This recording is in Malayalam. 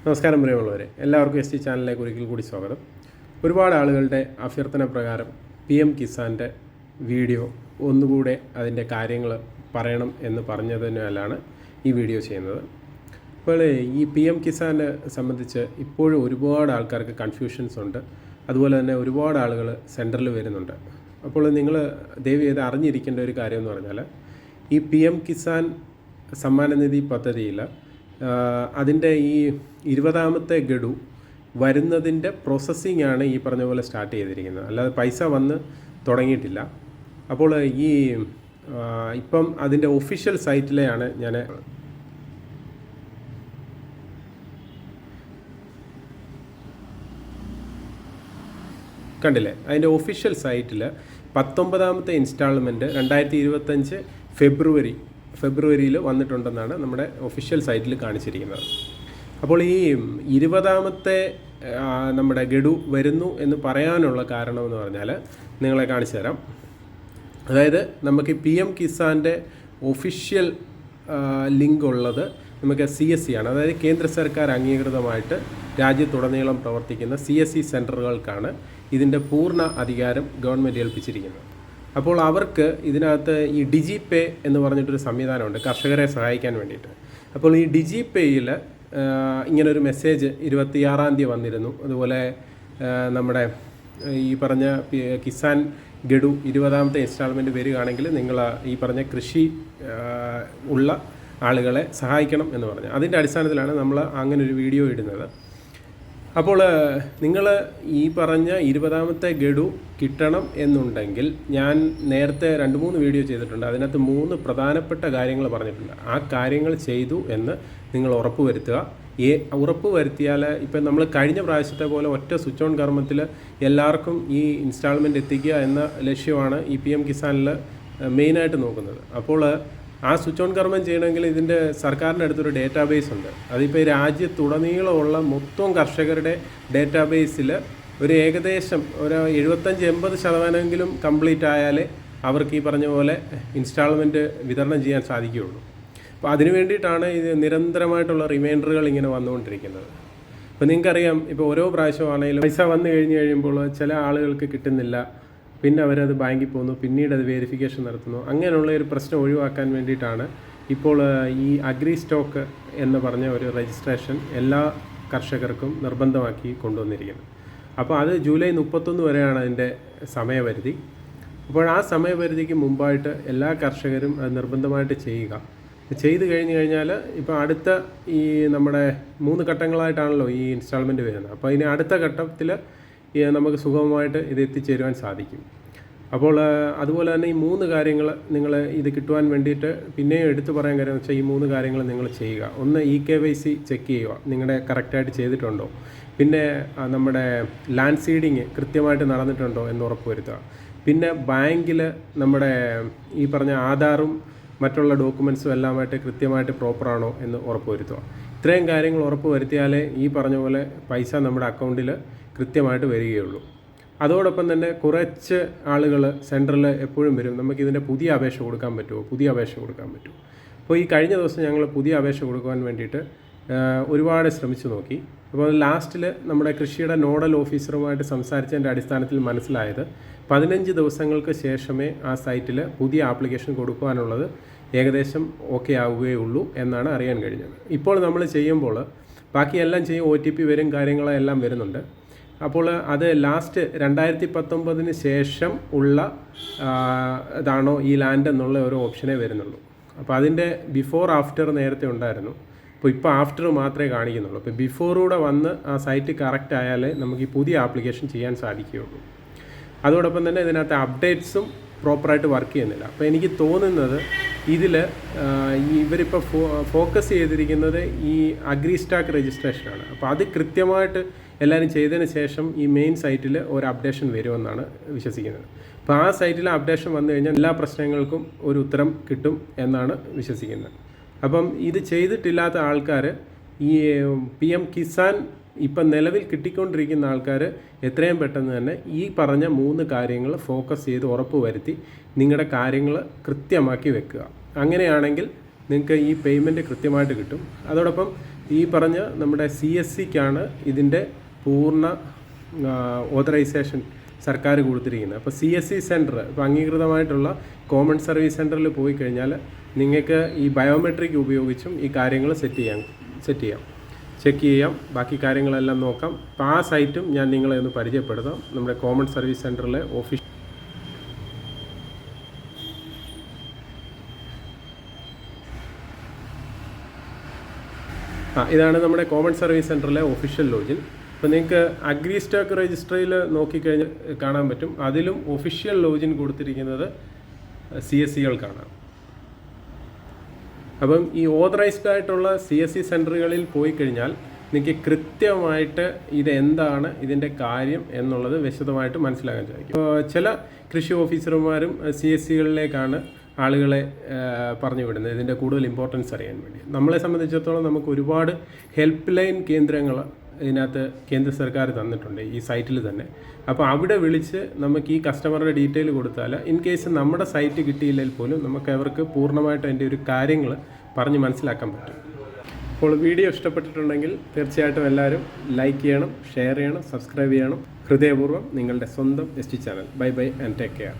നമസ്കാരം പ്രിയമുള്ളവരെ, എല്ലാവർക്കും എസ് ടി ചാനലിലേക്ക് ഒരിക്കൽ കൂടി സ്വാഗതം. ഒരുപാട് ആളുകളുടെ അഭ്യർത്ഥന പ്രകാരം PM കിസാൻ്റെ വീഡിയോ ഒന്നുകൂടെ അതിൻ്റെ കാര്യങ്ങൾ പറയണം എന്ന് പറഞ്ഞതിനാലാണ് ഈ വീഡിയോ ചെയ്യുന്നത്. അപ്പോൾ ഈ PM കിസാനെ സംബന്ധിച്ച് ഇപ്പോഴും ഒരുപാട് ആൾക്കാർക്ക് കൺഫ്യൂഷൻസ് ഉണ്ട്. അതുപോലെ തന്നെ ഒരുപാട് ആളുകൾ സെൻറ്ററിൽ വരുന്നുണ്ട്. അപ്പോൾ നിങ്ങൾ ദയവ് ചെയ്ത് അറിഞ്ഞിരിക്കേണ്ട ഒരു കാര്യം എന്ന് പറഞ്ഞാൽ, ഈ PM കിസാൻ സമ്മാന നിധി പദ്ധതിയിൽ അതിൻ്റെ ഈ 20ാമത്തെ ഗഡു വരുന്നതിൻ്റെ പ്രോസസ്സിംഗ് ആണ് ഈ പറഞ്ഞ പോലെ സ്റ്റാർട്ട് ചെയ്തിരിക്കുന്നത്. അല്ലാതെ പൈസ വന്ന് തുടങ്ങിയിട്ടില്ല. അപ്പോൾ ഈ ഇപ്പം അതിൻ്റെ ഒഫീഷ്യൽ സൈറ്റിലെയാണ് ഞാൻ കണ്ടില്ലേ. അതിൻ്റെ ഒഫീഷ്യൽ സൈറ്റിൽ 19ാമത്തെ ഇൻസ്റ്റാൾമെൻറ്റ് 2025 ഫെബ്രുവരിയിൽ വന്നിട്ടുണ്ടെന്നാണ് നമ്മുടെ ഒഫീഷ്യൽ സൈറ്റിൽ കാണിച്ചിരിക്കുന്നത്. അപ്പോൾ ഈ 20ാമത്തെ നമ്മുടെ ഗഡു വരുന്നു എന്ന് പറയാനുള്ള കാരണമെന്ന് പറഞ്ഞാൽ നിങ്ങളെ കാണിച്ചു തരാം. അതായത് നമുക്ക് PM കിസാൻ്റെ ഒഫീഷ്യൽ ലിങ്ക് ഉള്ളത് നമുക്ക് CSC ആണ്. അതായത് കേന്ദ്ര സർക്കാർ അംഗീകൃതമായിട്ട് രാജ്യത്തുടനീളം പ്രവർത്തിക്കുന്ന CSC സെൻറ്ററുകൾക്കാണ് ഇതിൻ്റെ പൂർണ്ണ അധികാരം ഗവൺമെൻറ് ഏൽപ്പിച്ചിരിക്കുന്നത്. അപ്പോൾ അവർക്ക് ഇതിനകത്ത് ഈ ഡിജിപേ എന്ന് പറഞ്ഞിട്ടൊരു സംവിധാനമുണ്ട് കർഷകരെ സഹായിക്കാൻ വേണ്ടിയിട്ട്. അപ്പോൾ ഈ ഡിജിപേയിൽ ഇങ്ങനൊരു മെസ്സേജ് 26ാം തീയതി വന്നിരുന്നു. അതുപോലെ നമ്മുടെ ഈ പറഞ്ഞ കിസാൻ ഗഡു 20ാമത്തെ ഇൻസ്റ്റാൾമെൻറ്റ് വരികയാണെങ്കിൽ നിങ്ങൾ ഈ പറഞ്ഞ കൃഷി ഉള്ള ആളുകളെ സഹായിക്കണം എന്ന് പറഞ്ഞു. അതിൻ്റെ അടിസ്ഥാനത്തിലാണ് നമ്മൾ അങ്ങനൊരു വീഡിയോ ഇടുന്നത്. അപ്പോൾ നിങ്ങൾ ഈ പറഞ്ഞ 20ാമത്തെ ഗഡു കിട്ടണം എന്നുണ്ടെങ്കിൽ ഞാൻ നേരത്തെ 2-3 വീഡിയോ ചെയ്തിട്ടുണ്ട്. അതിനകത്ത് 3 പ്രധാനപ്പെട്ട കാര്യങ്ങൾ പറഞ്ഞിട്ടുണ്ട്. ആ കാര്യങ്ങൾ ചെയ്തു എന്ന് നിങ്ങൾ ഉറപ്പ് വരുത്തുക. ഉറപ്പ് വരുത്തിയാൽ ഇപ്പം നമ്മൾ കഴിഞ്ഞ പ്രാവശ്യത്തെ പോലെ ഒറ്റ സ്വിച്ച് ഓൺ കർമ്മത്തിൽ എല്ലാവർക്കും ഈ ഇൻസ്റ്റാൾമെൻറ്റ് എത്തിക്കുക എന്ന ലക്ഷ്യമാണ് ഈ PM കിസാനിൽ മെയിനായിട്ട് നോക്കുന്നത്. അപ്പോൾ ആ സ്വിച്ച് ഓൺ കർമ്മം ചെയ്യണമെങ്കിൽ ഇതിൻ്റെ സർക്കാരിൻ്റെ അടുത്തൊരു ഡേറ്റാബേസ് ഉണ്ട്. അതിപ്പോൾ രാജ്യത്തുടനീളമുള്ള മൊത്തം കർഷകരുടെ ഡേറ്റാബേസിൽ ഒരു ഏകദേശം ഒരു 75-80% കംപ്ലീറ്റ് ആയാലേ അവർക്ക് ഈ പറഞ്ഞ പോലെ ഇൻസ്റ്റാൾമെൻറ്റ് വിതരണം ചെയ്യാൻ സാധിക്കുകയുള്ളൂ. അപ്പോൾ അതിന് വേണ്ടിയിട്ടാണ് ഇത് നിരന്തരമായിട്ടുള്ള റിമൈൻഡറുകൾ ഇങ്ങനെ വന്നുകൊണ്ടിരിക്കുന്നത്. ഇപ്പോൾ നിങ്ങൾക്കറിയാം, ഇപ്പോൾ ഓരോ പ്രാവശ്യമാണെങ്കിലും പൈസ വന്നു കഴിയുമ്പോൾ ചില ആളുകൾക്ക് കിട്ടുന്നില്ല. പിന്നെ അവരത് ബാങ്കിൽ പോകുന്നു, പിന്നീട് അത് വെരിഫിക്കേഷൻ നടത്തുന്നു. അങ്ങനെയുള്ള ഒരു പ്രശ്നം ഒഴിവാക്കാൻ വേണ്ടിയിട്ടാണ് ഇപ്പോൾ ഈ അഗ്രി സ്റ്റോക്ക് എന്ന് പറഞ്ഞ ഒരു രജിസ്ട്രേഷൻ എല്ലാ കർഷകർക്കും നിർബന്ധമാക്കി കൊണ്ടുവന്നിരിക്കുന്നത്. അപ്പോൾ അത് ജൂലൈ 31 വരെയാണ് അതിൻ്റെ സമയപരിധി. അപ്പോൾ ആ സമയപരിധിക്ക് മുമ്പായിട്ട് എല്ലാ കർഷകരും അത് നിർബന്ധമായിട്ട് ചെയ്യുക. ചെയ്ത് കഴിഞ്ഞാൽ ഇപ്പോൾ അടുത്ത ഈ നമ്മുടെ 3 ഘട്ടങ്ങളായിട്ടാണല്ലോ ഈ ഇൻസ്റ്റാൾമെൻറ്റ് വരുന്നത്. അപ്പോൾ ഇനി അടുത്ത ഘട്ടത്തിൽ നമുക്ക് സുഗമമായിട്ട് ഇത് എത്തിച്ചേരുവാൻ സാധിക്കും. അപ്പോൾ അതുപോലെ തന്നെ ഈ 3 കാര്യങ്ങൾ നിങ്ങൾ ഇത് കിട്ടുവാൻ വേണ്ടിയിട്ട് പിന്നെയും എടുത്തു പറയാൻ കാര്യം എന്ന് വെച്ചാൽ ഈ 3 കാര്യങ്ങൾ നിങ്ങൾ ചെയ്യുക. ഒന്ന്, EKYC ചെക്ക് ചെയ്യുക, നിങ്ങളുടെ കറക്റ്റായിട്ട് ചെയ്തിട്ടുണ്ടോ. പിന്നെ നമ്മുടെ ലാൻഡ് സീഡിങ് കൃത്യമായിട്ട് നടന്നിട്ടുണ്ടോ എന്ന് ഉറപ്പ് വരുത്തുക. പിന്നെ ബാങ്കിൽ നമ്മുടെ ഈ പറഞ്ഞ ആധാറും മറ്റുള്ള ഡോക്യുമെൻറ്റ്സും എല്ലാമായിട്ട് കൃത്യമായിട്ട് പ്രോപ്പറാണോ എന്ന് ഉറപ്പ് വരുത്തുക. ഇത്രയും കാര്യങ്ങൾ ഉറപ്പ് വരുത്തിയാലേ ഈ പറഞ്ഞ പോലെ പൈസ നമ്മുടെ അക്കൗണ്ടിൽ കൃത്യമായിട്ട് വരികയുള്ളൂ. അതോടൊപ്പം തന്നെ കുറച്ച് ആളുകൾ സെൻറ്ററിൽ എപ്പോഴും വരും, നമുക്കിതിൻ്റെ പുതിയ അപേക്ഷ കൊടുക്കാൻ പറ്റുമോ. അപ്പോൾ ഈ കഴിഞ്ഞ ദിവസം ഞങ്ങൾ പുതിയ അപേക്ഷ കൊടുക്കുവാൻ വേണ്ടിയിട്ട് ഒരുപാട് ശ്രമിച്ചു നോക്കി. അപ്പോൾ ലാസ്റ്റിൽ നമ്മുടെ കൃഷിയുടെ നോഡൽ ഓഫീസറുമായിട്ട് സംസാരിച്ചതിൻ്റെ അടിസ്ഥാനത്തിൽ മനസ്സിലായത് 15 ദിവസങ്ങൾക്ക് ശേഷമേ ആ സൈറ്റിൽ പുതിയ ആപ്ലിക്കേഷൻ കൊടുക്കുവാനുള്ളത് ഏകദേശം ഓക്കെ ആവുകയുള്ളൂ എന്നാണ് അറിയാൻ കഴിഞ്ഞത്. ഇപ്പോൾ നമ്മൾ ചെയ്യുമ്പോൾ ബാക്കിയെല്ലാം ചെയ്യും, OTP വരും, കാര്യങ്ങളെല്ലാം വരുന്നുണ്ട്. അപ്പോൾ അത് ലാസ്റ്റ് 2019 ശേഷം ഉള്ള ഇതാണോ ഈ ലാൻഡ് എന്നുള്ള ഒരു ഓപ്ഷനേ വരുന്നുള്ളൂ. അപ്പോൾ അതിൻ്റെ ബിഫോർ ആഫ്റ്റർ നേരത്തെ ഉണ്ടായിരുന്നു. ഇപ്പോൾ ആഫ്റ്റർ മാത്രമേ കാണിക്കുന്നുള്ളൂ. അപ്പോൾ ബിഫോറൂടെ വന്ന് ആ സൈറ്റ് കറക്റ്റ് ആയാലേ നമുക്ക് ഈ പുതിയ ആപ്ലിക്കേഷൻ ചെയ്യാൻ സാധിക്കുകയുള്ളൂ. അതോടൊപ്പം തന്നെ ഇതിനകത്ത് അപ്ഡേറ്റ്സും പ്രോപ്പറായിട്ട് വർക്ക് ചെയ്യുന്നില്ല. അപ്പോൾ എനിക്ക് തോന്നുന്നത് ഇതിൽ ഇവരിപ്പോൾ ഫോക്കസ് ചെയ്തിരിക്കുന്നത് ഈ അഗ്രി സ്റ്റാക്ക് രജിസ്ട്രേഷനാണ്. അപ്പോൾ അത് കൃത്യമായിട്ട് എല്ലാവരും ചെയ്തതിന് ശേഷം ഈ മെയിൻ സൈറ്റിൽ ഒരു അപ്ഡേഷൻ വരുമെന്നാണ് വിശ്വസിക്കുന്നത്. അപ്പോൾ ആ സൈറ്റിൽ അപ്ഡേഷൻ വന്നു കഴിഞ്ഞാൽ എല്ലാ പ്രശ്നങ്ങൾക്കും ഒരു ഉത്തരം കിട്ടും എന്നാണ് വിശ്വസിക്കുന്നത്. അപ്പം ഇത് ചെയ്തിട്ടില്ലാത്ത ആൾക്കാർ ഈ PM കിസാൻ ഇപ്പം നിലവിൽ കിട്ടിക്കൊണ്ടിരിക്കുന്ന ആൾക്കാർ എത്രയും പെട്ടെന്ന് തന്നെ ഈ പറഞ്ഞ 3 കാര്യങ്ങൾ ഫോക്കസ് ചെയ്ത് ഉറപ്പ് വരുത്തി നിങ്ങളുടെ കാര്യങ്ങൾ കൃത്യമാക്കി വെക്കുക. അങ്ങനെയാണെങ്കിൽ നിങ്ങൾക്ക് ഈ പേയ്മെൻറ്റ് കൃത്യമായിട്ട് കിട്ടും. അതോടൊപ്പം ഈ പറഞ്ഞ നമ്മുടെ CSCക്കാണ് ഇതിൻ്റെ പൂർണ്ണ ഓതറൈസേഷൻ സർക്കാർ കൊടുത്തിരിക്കുന്നത്. അപ്പോൾ CSC സെൻറ്റർ, ഇപ്പോൾ അംഗീകൃതമായിട്ടുള്ള കോമൺ സർവീസ് സെൻറ്ററിൽ പോയി കഴിഞ്ഞാൽ നിങ്ങൾക്ക് ഈ ബയോമെട്രിക് ഉപയോഗിച്ചും ഈ കാര്യങ്ങൾ സെറ്റ് ചെയ്യാം, ചെക്ക് ചെയ്യാം, ബാക്കി കാര്യങ്ങളെല്ലാം നോക്കാം. അപ്പോൾ ആ സൈറ്റും ഞാൻ നിങ്ങളെ ഒന്ന് പരിചയപ്പെടുത്താം. നമ്മുടെ കോമൺ സർവീസ് സെൻറ്ററിലെ ഇതാണ് നമ്മുടെ കോമൺ സർവീസ് സെൻറ്ററിലെ ഒഫീഷ്യൽ ലോഗിൻ. അപ്പോൾ നിങ്ങൾക്ക് അഗ്രി സ്റ്റോക്ക് രജിസ്ട്രിയിൽ നോക്കിക്കഴിഞ്ഞാൽ കാണാൻ പറ്റും. അതിലും ഒഫീഷ്യൽ ലോഗിൻ കൊടുത്തിരിക്കുന്നത് CSCകൾക്കാണ്. അപ്പം ഈ ഓതറൈസ്ഡ് ആയിട്ടുള്ള CSC സെൻറ്ററുകളിൽ പോയി കഴിഞ്ഞാൽ നിങ്ങൾക്ക് കൃത്യമായിട്ട് ഇതെന്താണ് ഇതിൻ്റെ കാര്യം എന്നുള്ളത് വിശദമായിട്ട് മനസ്സിലാക്കാൻ സാധിക്കും. ഇപ്പോൾ ചില കൃഷി ഓഫീസർമാരും CSCകളിലേക്കാണ് ആളുകളെ പറഞ്ഞു വിടുന്നത് ഇതിൻ്റെ കൂടുതൽ ഇമ്പോർട്ടൻസ് അറിയാൻ വേണ്ടി. നമ്മളെ സംബന്ധിച്ചിടത്തോളം നമുക്ക് ഒരുപാട് ഹെൽപ്പ് ലൈൻ കേന്ദ്രങ്ങൾ ഇതിനകത്ത് കേന്ദ്ര സർക്കാർ തന്നിട്ടുണ്ട് ഈ സൈറ്റിൽ തന്നെ. അപ്പോൾ അവിടെ വിളിച്ച് നമുക്ക് ഈ കസ്റ്റമറുടെ ഡീറ്റെയിൽ കൊടുത്താൽ ഇൻ കേസ് നമ്മുടെ സൈറ്റ് കിട്ടിയില്ലെങ്കിൽ പോലും നമുക്ക് അവർക്ക് പൂർണ്ണമായിട്ട് അതിൻ്റെ ഒരു കാര്യങ്ങൾ പറഞ്ഞ് മനസ്സിലാക്കാൻ പറ്റും. അപ്പോൾ വീഡിയോ ഇഷ്ടപ്പെട്ടിട്ടുണ്ടെങ്കിൽ തീർച്ചയായിട്ടും എല്ലാവരും ലൈക്ക് ചെയ്യണം, ഷെയർ ചെയ്യണം, സബ്സ്ക്രൈബ് ചെയ്യണം. ഹൃദയപൂർവ്വം നിങ്ങളുടെ സ്വന്തം ST channel. Bye bye and take care.